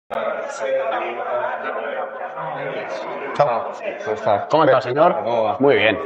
Chao. ¿Cómo estás? ¿Cómo está, señor? ¿Cómo va? Muy bien.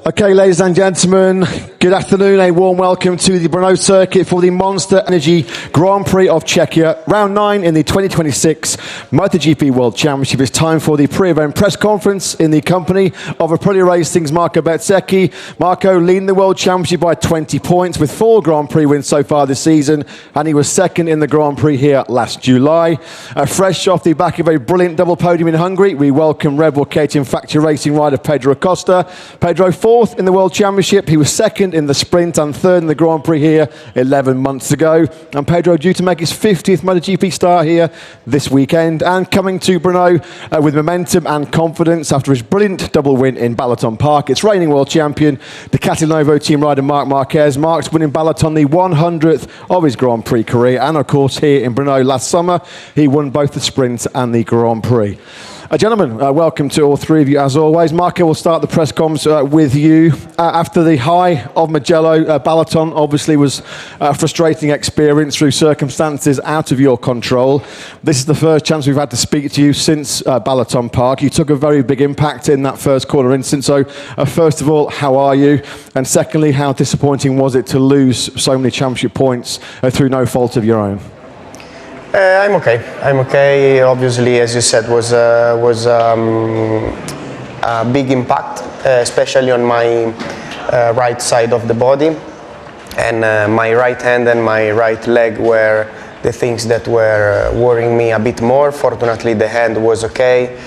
Okay, ladies and gentlemen, good afternoon. A warm welcome to the Brno circuit for the Monster Energy Grand Prix of Czechia, round 9 in the 2026 Motogp World Championship. It's time for the pre-event press conference in the company of Aprilia Racing's Marco Bezzecchi. Marco leading the World Championship by 20 points with 4 Grand Prix wins so far this season, and he was second in the Grand Prix here last July. Fresh off the back of a brilliant double podium in Hungary, we welcome Red Bull KTM Factory Racing rider Pedro Acosta. Pedro fourth in the World Championship. He was second in the sprint and third in the Grand Prix here 11 months ago. And Pedro due to make his 50th MotoGP start here this weekend and coming to Brno with momentum and confidence after his brilliant double win in Balaton Park. It's reigning world champion, the Casinovo team rider Marc Marquez. Marc's winning Balaton the 100th of his Grand Prix career, and of course here in Brno last summer he won both the sprint and the Grand Prix. Gentlemen, welcome to all three of you as always. Marco, will start the press comms with you. After the high of Mugello, Balaton obviously was a frustrating experience through circumstances out of your control. This is the first chance we've had to speak to you since Balaton Park. You took a very big impact in that first corner instance. So first of all, how are you? And secondly, how disappointing was it to lose so many championship points through no fault of your own? I'm okay. I'm okay. Obviously, as you said, was a big impact, especially on my right side of the body, and my right hand and my right leg were the things that were worrying me a bit more. Fortunately, the hand was okay.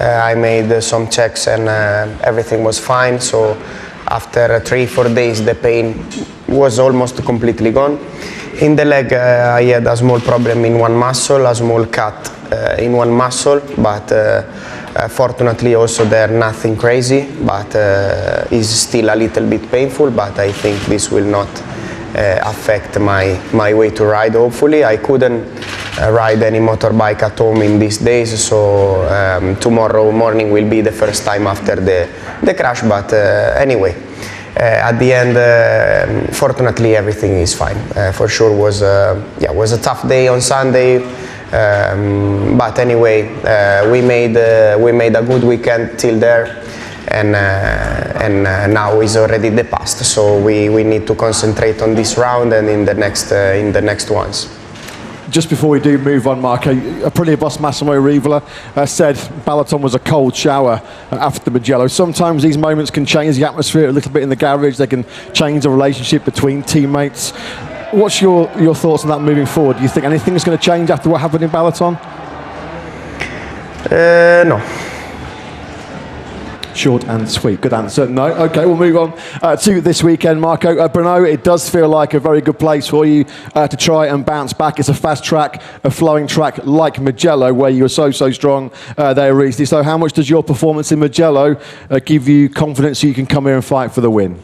I made some checks and everything was fine. So after 3-4 days, the pain was almost completely gone. In the leg, I had a small problem in one muscle, a small cut in one muscle, but fortunately also there nothing crazy, but is still a little bit painful, but I think this will not affect my way to ride, hopefully. I couldn't ride any motorbike at home in these days, so tomorrow morning will be the first time after the crash, but anyway. At the end, fortunately, everything is fine. For sure, was a tough day on Sunday, but anyway, we made a good weekend till there, and now is already the past. So we need to concentrate on this round and in the next ones. Just before we do move on, Marco, Aprilia boss Massimo Rivola said Balaton was a cold shower after Mugello. Sometimes these moments can change the atmosphere a little bit in the garage. They can change the relationship between teammates. What's your thoughts on that moving forward? Do you think anything's going to change after what happened in Balaton? No. Short and sweet. Good answer. No. Okay, we'll move on to this weekend, Marco. Brno, it does feel like a very good place for you to try and bounce back. It's a fast track, a flowing track like Mugello, where you were so strong there recently. So how much does your performance in Mugello give you confidence so you can come here and fight for the win?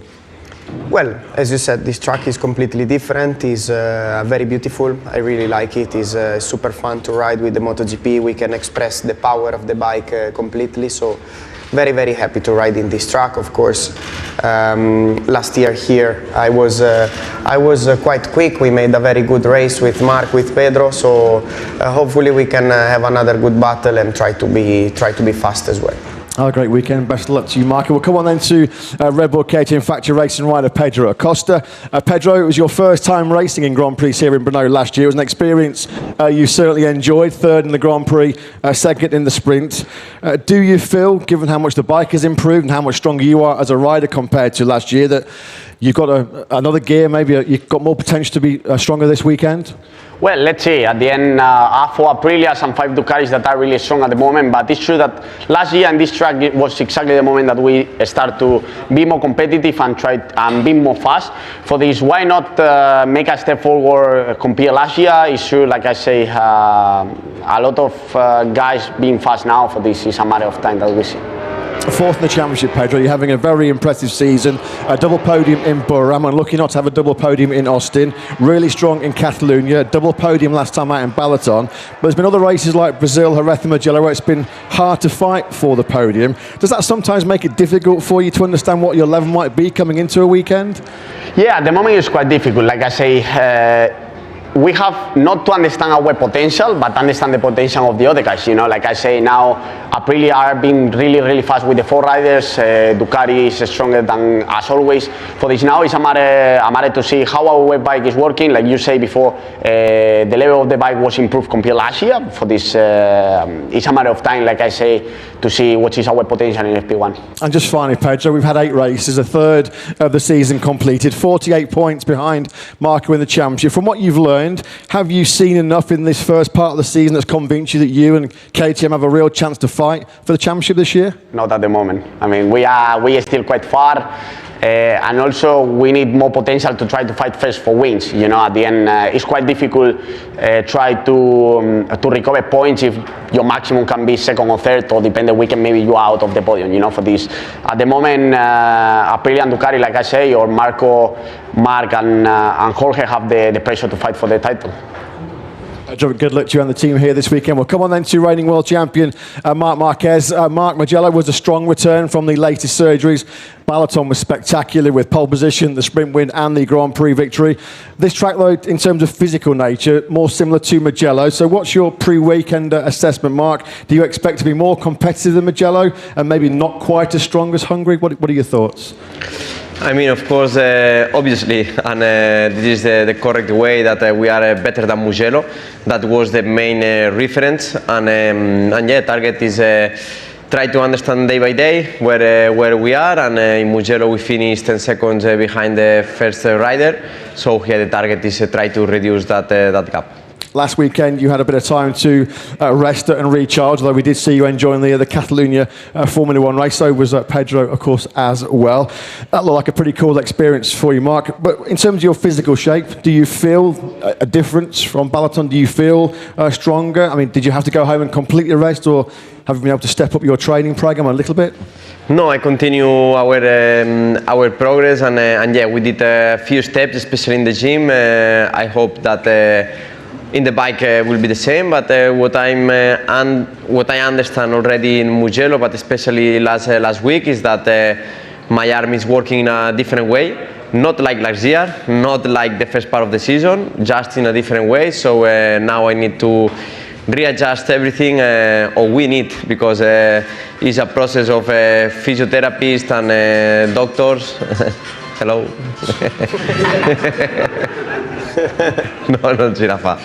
Well, as you said, this track is completely different. It's very beautiful. I really like it. It's super fun to ride with the MotoGP. We can express the power of the bike completely. So very happy to ride in this track. Of course, last year here I was quite quick. We made a very good race with Marc, with Pedro. So hopefully we can have another good battle and try to be fast as well. Oh, great weekend. Best of luck to you, Marco. We'll come on then to Red Bull KTM Factory Racing rider Pedro Acosta. Pedro, it was your first time racing in Grand Prix here in Brno last year. It was an experience you certainly enjoyed. Third in the Grand Prix, second in the sprint. Do you feel, given how much the bike has improved and how much stronger you are as a rider compared to last year, that you've got another gear, maybe you've got more potential to be stronger this weekend? Well, let's see. At the end, I have 4 Aprilias and 5 Ducatis that are really strong at the moment. But it's true that last year in this track it was exactly the moment that we start to be more competitive and try and be more fast. For this, why not make a step forward compared last year? It's true, like I say, a lot of guys being fast now. For this is a matter of time that we see. fourth in the championship, Pedro. You're having a very impressive season. A double podium in Brno, and lucky not to have a double podium in Austin. Really strong in Catalonia. Double podium last time out in Balaton. But there's been other races like Brazil, Jerez, Mugello, where it's been hard to fight for the podium. Does that sometimes make it difficult for you to understand what your level might be coming into a weekend? Yeah, at the moment it's quite difficult. Like I say, we have not to understand our potential, but understand the potential of the other guys. You know, like I say now, Aprilia are being really fast with the four riders. Ducati is stronger than as always. For this now, it's a matter to see how our web bike is working. Like you say before, the level of the bike was improved compared to last year. For this, it's a matter of time, like I say, to see what is our potential in FP1. And just finally, Pedro, we've had 8 races, a third of the season completed, 48 points behind Marco in the championship. From what you've learned, have you seen enough in this first part of the season that's convinced you that you and KTM have a real chance to fight for the championship this year? Not at the moment. I mean, we are still quite far. And also we need more potential to try to fight first for wins. You know, at the end it's quite difficult try to recover points if your maximum can be second or third, or depend the weekend maybe you are out of the podium. You know, for this at the moment Aprilia and Ducati, like I say, or Marco, Marc and Jorge have the pressure to fight for the title. Good luck to you and the team here this weekend. We'll come on then to reigning world champion Marc Marquez. Marc, Mugello was a strong return from the latest surgeries. Balaton was spectacular with pole position, the sprint win and the Grand Prix victory. This track though, in terms of physical nature, more similar to Mugello. So what's your pre-weekend assessment, Marc? Do you expect to be more competitive than Mugello and maybe not quite as strong as Hungary? What are your thoughts? I mean, of course, obviously, and this is the correct way that we are better than Mugello. That was the main reference, and yeah, target is try to understand day by day where we are, and in Mugello we finished 10 seconds behind the first rider, so here the target is try to reduce that gap. Last weekend you had a bit of time to rest and recharge, although we did see you enjoying the Catalonia Formula 1 race. So was Pedro, of course, as well. That looked like a pretty cool experience for you, Marc. But in terms of your physical shape, do you feel a difference from Balaton? Do you feel stronger? I mean, did you have to go home and completely rest, or have you been able to step up your training program a little bit? No, I continue our progress, and yeah, we did a few steps, especially in the gym. I hope that in the bike will be the same, but what I understand already in Mugello, but especially last week, is that my arm is working in a different way. Not like last year, not like the first part of the season, just in a different way. So now I need to readjust everything, or we need, because it's a process of physiotherapists and doctors. Hello. No, not Girafa.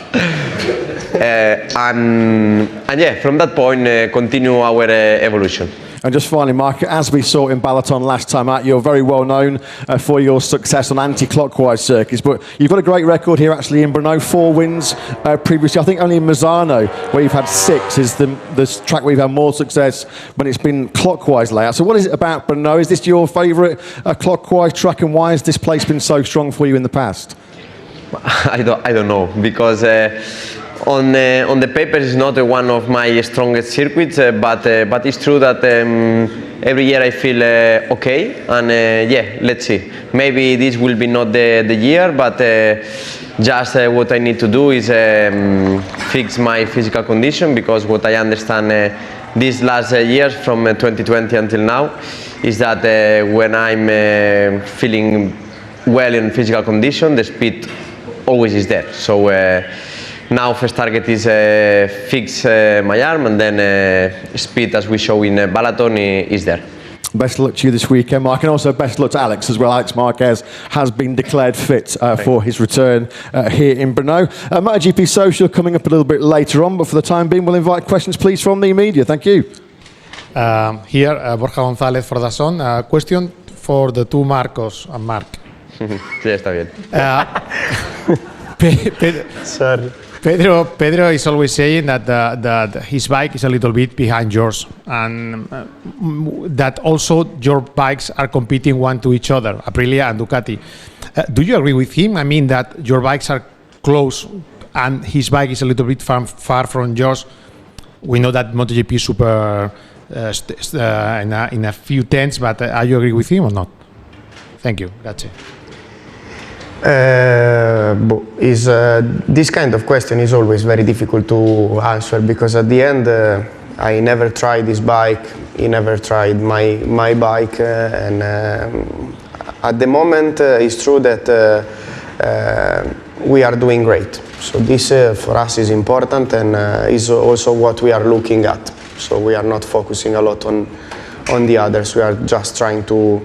And yeah, from that point, continue our evolution. And just finally, Marc, as we saw in Balaton last time out, you're very well known for your success on anti-clockwise circuits, but you've got a great record here actually in Brno, 4 wins previously. I think only in Misano, where you've had 6, is the track where you've had more success when it's been clockwise layout. So what is it about Brno? Is this your favourite clockwise track, and why has this place been so strong for you in the past? I don't know, because on the paper it's not one of my strongest circuits, but it's true that every year I feel okay, and yeah, let's see. Maybe this will be not the year, but just what I need to do is fix my physical condition, because what I understand these last years from 2020 until now is that when I'm feeling well in physical condition, the speed always is there. So now first target is fix my arm, and then speed, as we show in Balaton, is there. Best of luck to you this weekend, Marc, and also best of luck to Alex as well. Alex Marquez has been declared fit for his return here in Brno. Motogp Social coming up a little bit later on, but for the time being we'll invite questions please from the media. Thank you. Here, Borja González for DAZN. Question for the two Marcos and Marc. Sí, está bien. Sorry. Pedro is always saying that his bike is a little bit behind yours, and that also your bikes are competing one to each other, Aprilia and Ducati. Do you agree with him? I mean, that your bikes are close and his bike is a little bit far from yours. We know that MotoGP is super in a few tenths, but are you agree with him or not? Thank you. That's it. This kind of question is always very difficult to answer because at the end I never tried this bike, he never tried my bike, and at the moment it's true that we are doing great. So this for us is important and is also what we are looking at. So we are not focusing a lot on the others, we are just trying to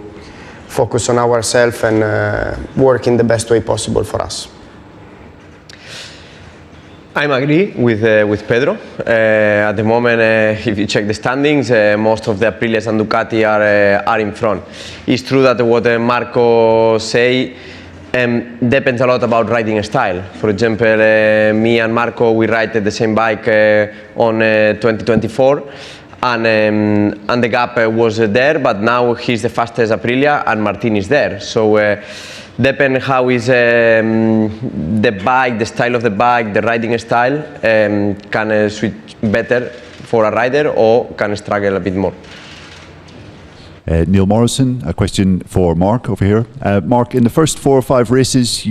focus on ourselves and work in the best way possible for us. I agree with Pedro. At the moment, if you check the standings, most of the Aprilias and Ducati are in front. It's true that what Marco say depends a lot about riding style. For example, me and Marco, we ride the same bike on 2024. And the gap was there, but now he's the fastest Aprilia and Martin is there. So depend how is the bike, the style of the bike, the riding style can switch better for a rider or can struggle a bit more. Neil Morrison, a question for Marc over here. Marc, in the first 4 or 5 races,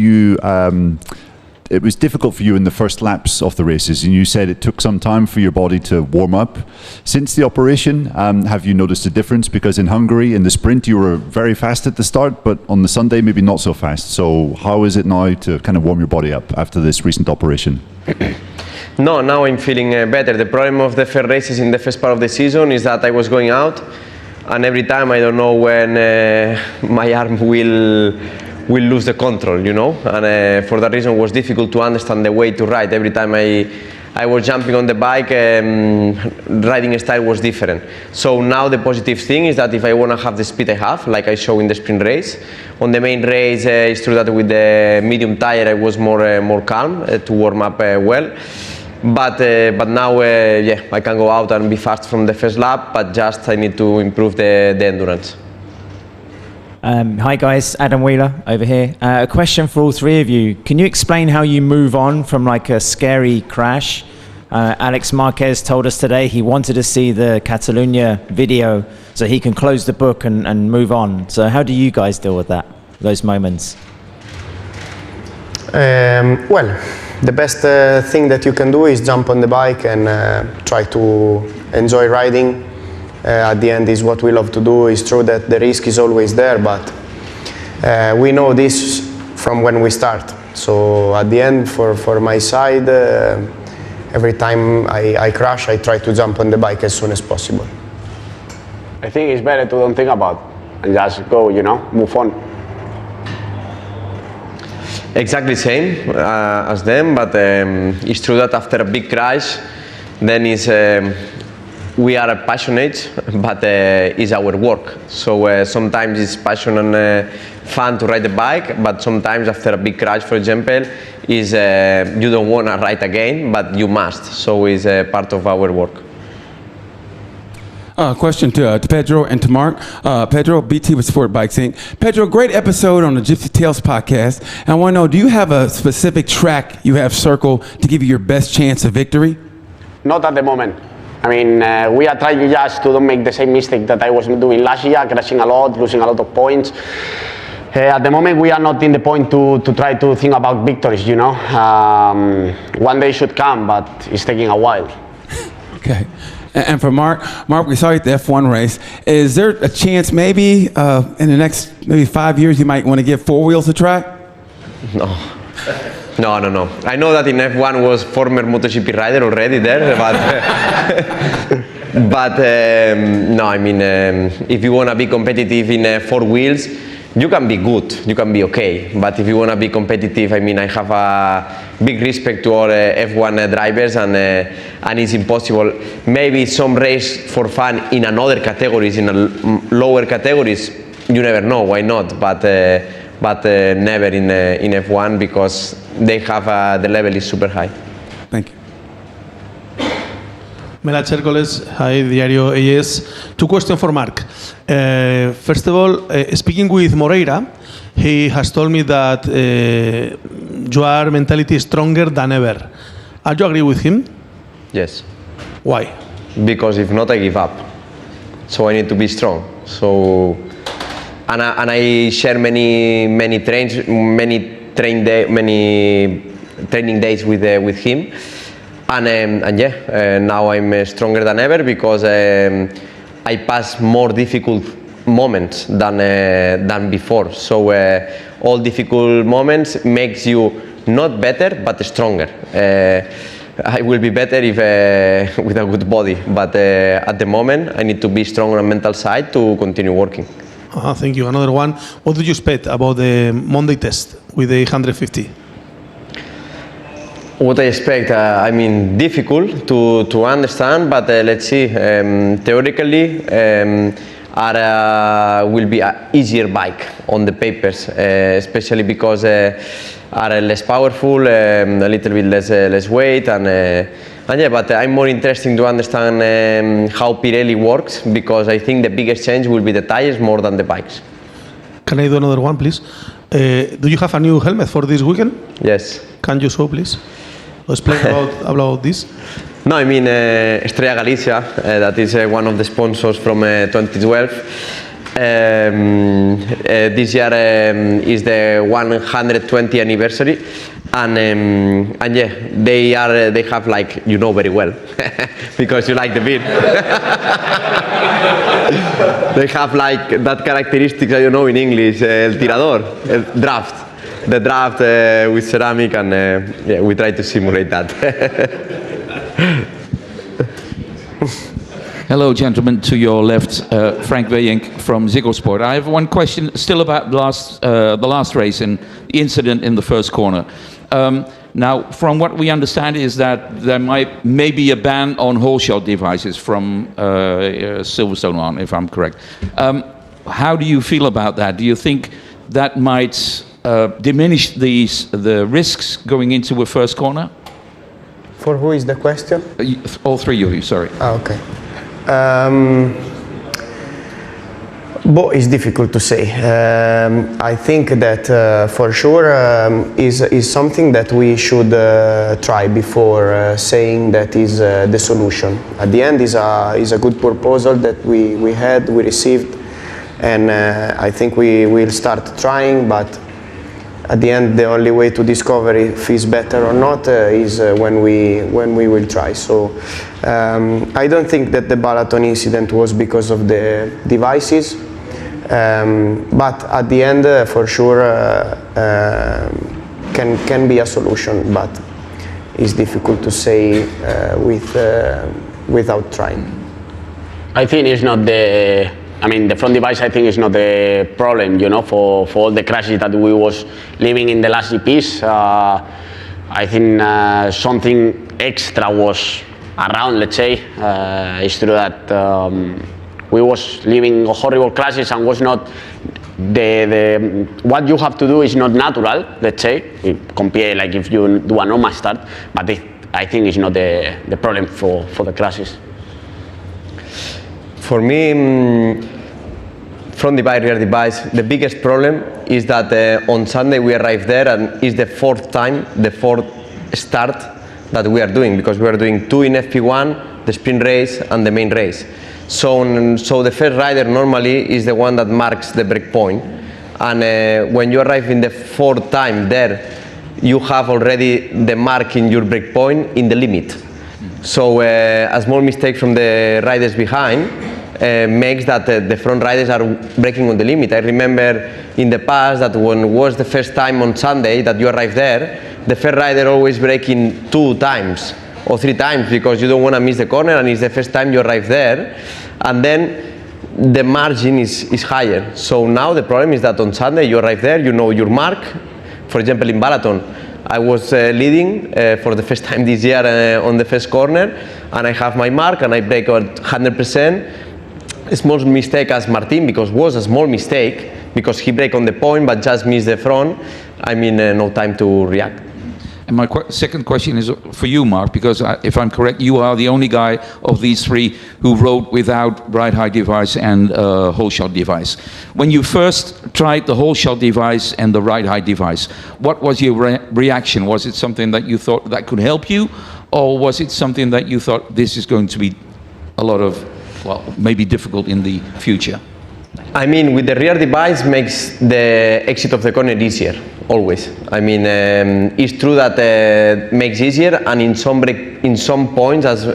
it was difficult for you in the first laps of the races, and you said it took some time for your body to warm up. Since the operation, have you noticed a difference? Because in Hungary, in the sprint, you were very fast at the start, but on the Sunday, maybe not so fast. So how is it now to kind of warm your body up after this recent operation? No, now I'm feeling better. The problem of the first races in the first part of the season is that I was going out, and every time I don't know when my arm will lose the control, you know, and for that reason it was difficult to understand the way to ride. Every time I was jumping on the bike, riding style was different. So now the positive thing is that if I want to have the speed I have, like I show in the sprint race, on the main race it's true that with the medium tire I was more calm to warm up well. But now, yeah, I can go out and be fast from the first lap, but just I need to improve the endurance. Hi guys, Adam Wheeler over here. A question for all three of you. Can you explain how you move on from like a scary crash? Alex Marquez told us today he wanted to see the Catalunya video so he can close the book and move on. So how do you guys deal with that, those moments? Well, the best thing that you can do is jump on the bike and try to enjoy riding. At the end is what we love to do. It's true that the risk is always there, but we know this from when we start. So at the end, for my side, every time I crash, I try to jump on the bike as soon as possible. I think it's better to don't think about and just go, you know, move on. Exactly same as them, but it's true that after a big crash, then is we are passionate, but it's our work. So sometimes it's passion and fun to ride the bike, but sometimes after a big crash, for example, is you don't want to ride again, but you must. So it's part of our work. Question to Pedro and to Marc. Pedro, BT with Sport Bikes Inc. Pedro, great episode on the Gypsy Tales podcast. And I want to know, do you have a specific track you have circled to give you your best chance of victory? Not at the moment. I mean, we are trying just to don't make the same mistake that I was doing last year, crashing a lot, losing a lot of points. At the moment, we are not in the point to try to think about victories, you know. One day should come, but it's taking a while. Okay. And for Marc, we saw you at the F1 race. Is there a chance maybe in the next maybe 5 years you might want to give 4 wheels a try? No. I know that in F1 was former MotoGP rider already there, but no, I mean, if you want to be competitive in 4 wheels, you can be good, you can be okay, but if you want to be competitive, I mean, I have a big respect to all F1 drivers, and it's impossible. Maybe some race for fun in another categories, in lower categories, you never know, why not, but never in F1 because they have, the level is super high. Thank you. Melat Chercoles, hi, Diario AS. 2 questions for Marc. First of all, speaking with Moreira, he has told me that your mentality is stronger than ever. Are you agree with him? Yes. Why? Because if not, I give up. so I need to be strong. So, and I share many training days with him, and yeah, now I'm stronger than ever because I pass more difficult moments than before. So all difficult moments makes you not better but stronger. I will be better if with a good body, but at the moment I need to be strong on the mental side to continue working. Thank you. Another one. What do you expect about the Monday test with the 150? What I expect, I mean, difficult to understand, but let's see. Theoretically, will be an easier bike on the papers, especially because are less powerful, a little bit less weight, and yeah. But I'm more interested to understand how Pirelli works, because I think the biggest change will be the tires more than the bikes. Can I do another one, please? Do you have a new helmet for this weekend? Yes. Can you show, please? Explain about this. No, I mean Estrella Galicia, that is one of the sponsors from 2012. This year is the 120th anniversary, and yeah, they have, like, you know very well because you like the beer. They have like that characteristics that you know in English, el tirador, el draft. The draft with ceramic, and yeah, we try to simulate that. Hello, gentlemen. To your left, Frank Weyink from Ziggo Sport. I have one question still about the last race and the incident in the first corner. Now, from what we understand is that there may be a ban on whole shot devices from Silverstone on, if I'm correct. How do you feel about that? Do you think that might diminish the risks going into a first corner? For who is the question? All three of you, sorry. Okay. But it's difficult to say. I think that for sure is something that we should try before saying that is the solution. At the end is a good proposal that we received, and I think we will start trying, but at the end the only way to discover if it's better or not is when we will try. So I don't think that the Balaton incident was because of the devices, but at the end for sure can be a solution, but it's difficult to say without trying. I think it's not the front device, I think, is not the problem, you know, for all the crashes that we was living in the last GPs. I think something extra was around, let's say. It's true that we was living horrible crashes and was not what you have to do is not natural, let's say, compare like if you do a normal start, but I think it's not the problem for the crashes. For me, front device, rear device, the biggest problem is that on Sunday we arrived there and it's the fourth start that we are doing, because we are doing 2 in FP1, the sprint race and the main race. So the first rider normally is the one that marks the break point, and when you arrive in the fourth time there, you have already the mark in your break point in the limit. So a small mistake from the riders behind makes that the front riders are braking on the limit. I remember in the past that when it was the first time on Sunday that you arrive there, the first rider always braking 2 times or 3 times because you don't want to miss the corner, and it's the first time you arrive there, and then the margin is higher. So now the problem is that on Sunday you arrive there, you know your mark. For example, in Balaton, I was leading for the first time this year on the first corner, and I have my mark and I brake at 100%. A small mistake as Martin, because it was a small mistake, because he braked on the point but just missed the front. I mean, no time to react. And my second question is for you, Mark, because if I'm correct, you are the only guy of these 3 who rode without ride height device and whole shot device. When you first tried the whole shot device and the ride height device, what was your reaction? Was it something that you thought that could help you, or was it something that you thought this is going to be a lot of well, maybe difficult in the future? I mean, with the rear device makes the exit of the corner easier, always. I mean, it's true that makes easier, and in some points, as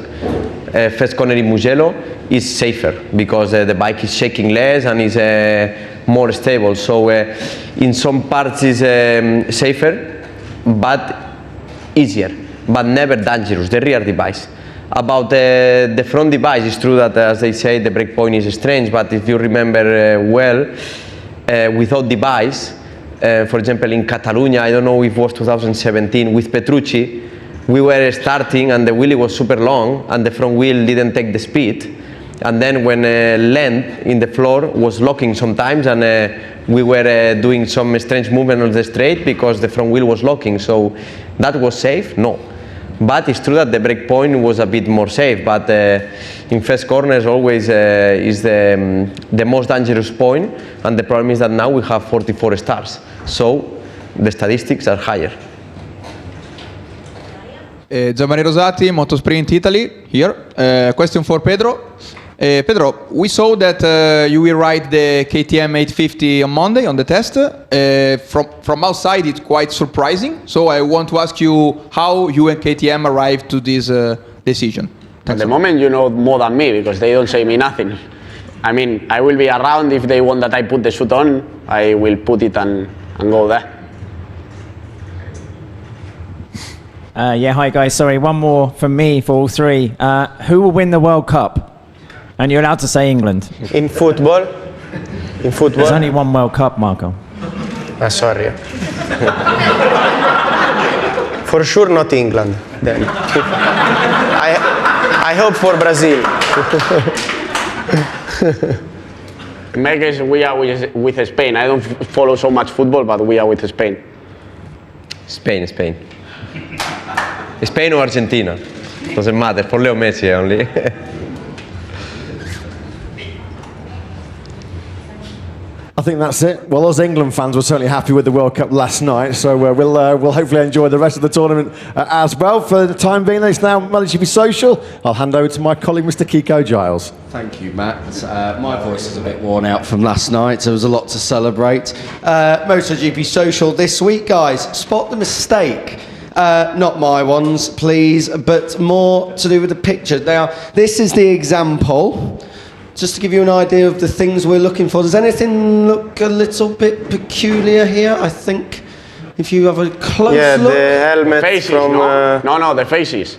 first corner in Mugello, is safer because the bike is shaking less and is more stable. So in some parts is safer, but easier, but never dangerous. The rear device. About the front device, it's true that, as they say, the brake point is strange, but if you remember well, without device, for example, in Catalonia, I don't know if it was 2017, with Petrucci, we were starting and the wheelie was super long and the front wheel didn't take the speed. And then when length in the floor was locking sometimes, and we were doing some strange movement on the straight because the front wheel was locking. So that was safe? No. But it's true that the brake point was a bit more safe, but in first corners always is the most dangerous point, and the problem is that now we have 44 stars, so the statistics are higher. Giovanni Rosati, Motosprint Italy, here. Question for Pedro. Pedro, we saw that you will ride the KTM 850 on Monday on the test. From outside, it's quite surprising. So I want to ask you how you and KTM arrived to this decision. At the moment, you know more than me because they don't say me nothing. I mean, I will be around if they want that I put the suit on. I will put it and go there. Yeah, hi guys. Sorry, one more from me for all three. Who will win the World Cup? And you're allowed to say England. In football? In football? There's only one World Cup, Marco. Sorry. For sure not England. Then. I hope for Brazil. In my case, we are with Spain. I don't follow so much football, but we are with Spain. Spain. Spain or Argentina. Doesn't matter, for Leo Messi only. I think that's it. Well, us England fans were certainly happy with the World Cup last night, so we'll hopefully enjoy the rest of the tournament as well. For the time being, it's now Motogp Social. I'll hand over to my colleague, Mr. Kiko Giles. Thank you, Matt. My voice is a bit worn out from last night. There was a lot to celebrate. Motogp Social this week, guys. Spot the mistake. Not my ones, please, but more to do with the picture. This is the example. Just to give you an idea of the things we're looking for. Does anything look a little bit peculiar here? I think if you have a close look. The helmet faces, from... No, the faces.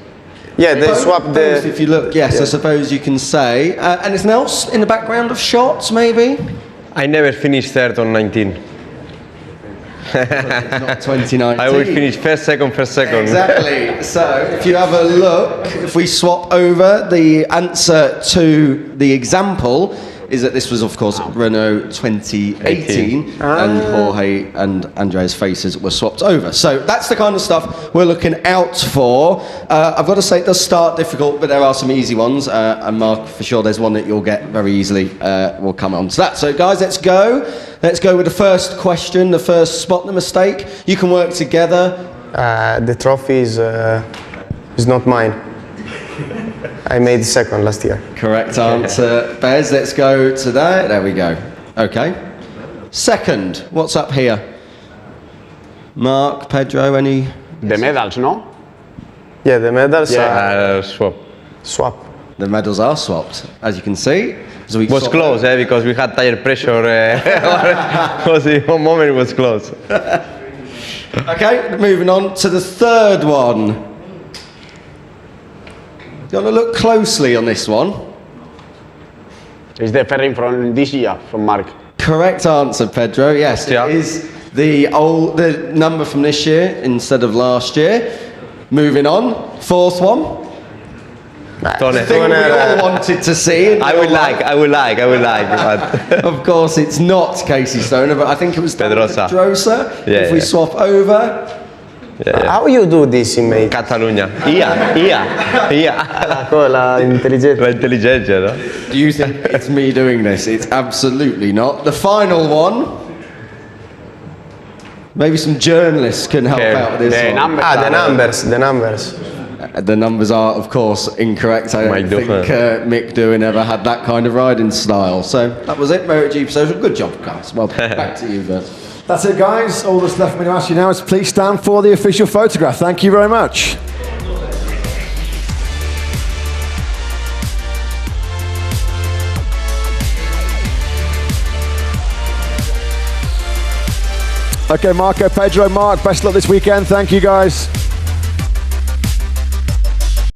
Yeah, they swapped the... If you look, yes, yeah. I suppose you can say. Anything else in the background of shots, maybe? I never finished third on 19. It's not 2019. I will finish first, second. Exactly. So if you have a look, if we swap over, the answer to the example is that this was, of course, Renault 2018, and Jorge and Andrea's faces were swapped over. So that's the kind of stuff we're looking out for. I've got to say, it does start difficult, but there are some easy ones. And Mark, for sure, there's one that you'll get very easily. We'll come on to that. So, guys, let's go. Let's go with the first question, the first spot the mistake. You can work together. The trophy is not mine. I made second last year. Correct answer. Bez, let's go to that. There we go. Okay. Second, what's up here? Mark, Pedro, any? The medals, no? Yeah, the medals are swap. The medals are swapped, as you can see. It was close, because we had tire pressure. One moment it was close. Okay, moving on to the third one. You want to look closely on this one. It's the fairing from this year, from Mark. Correct answer, Pedro. Yes, it is the number from this year instead of last year. Moving on, fourth one. The thing we all wanted to see. I would like, but of course it's not Casey Stoner, but I think it was Pedrosa. Yeah, if we swap over. Yeah. How you do this in Catalonia? La intelligenza, no? Do you think it's me doing this? It's absolutely not. The final one. Maybe some journalists can help out with this one. The numbers. The numbers are, of course, incorrect. I don't think Mick Doohan ever had that kind of riding style. So that was it, MotoGP Social. Good job, guys. Well, back to you, Bert. That's it, guys. All that's left for me to ask you now is please stand for the official photograph. Thank you very much. Okay, Marco, Pedro, Mark, best of luck this weekend. Thank you, guys.